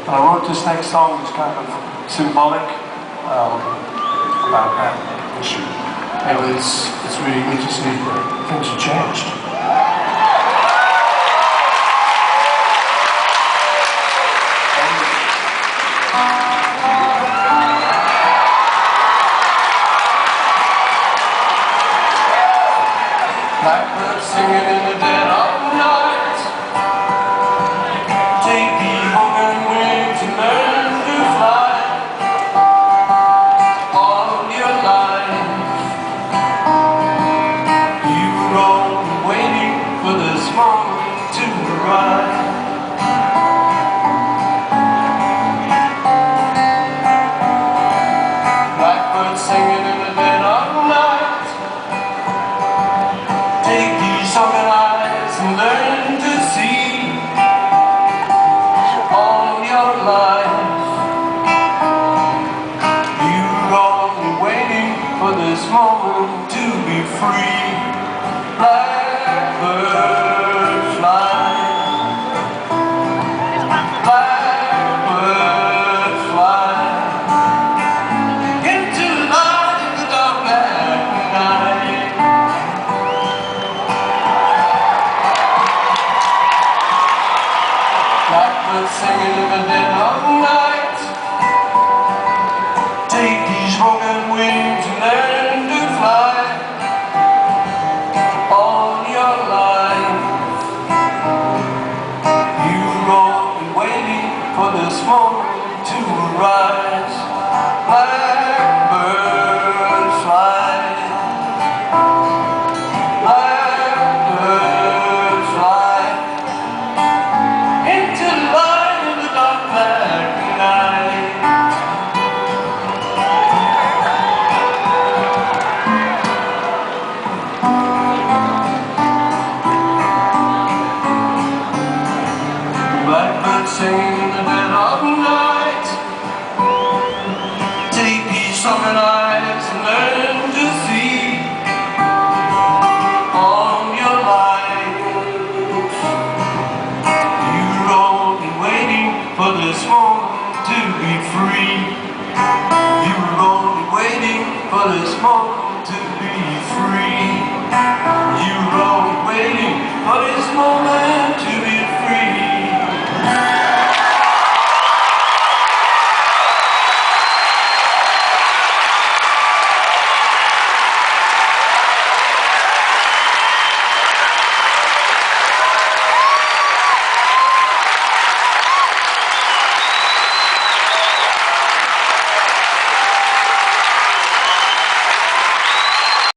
And I wrote this next song that's kind of symbolic about that issue. And it's really good to see that things have changed. Blackbirds singing in the dead of night. Take the broken wings and learn to fly. All your life you were only waiting for this moment to arrive. Blackbirds singing in the dead of night. Take these sunken eyes and learn to see. All your life you're only waiting for this moment to be free. Blackbird fly, blackbird fly into the light in the dark black night. Blackbirds singing in the dead of night. Take these broken wings and learn to fly. All your life you're only waiting for this moment to arise. Blackbird fly, blackbird fly into the light in the dark black night. Blackbird singing in the dead of night. Take these sunken eyes and learn to see. All your life you're only waiting for this moment to be free. You're only waiting for this moment to be free. You're only waiting for this moment to be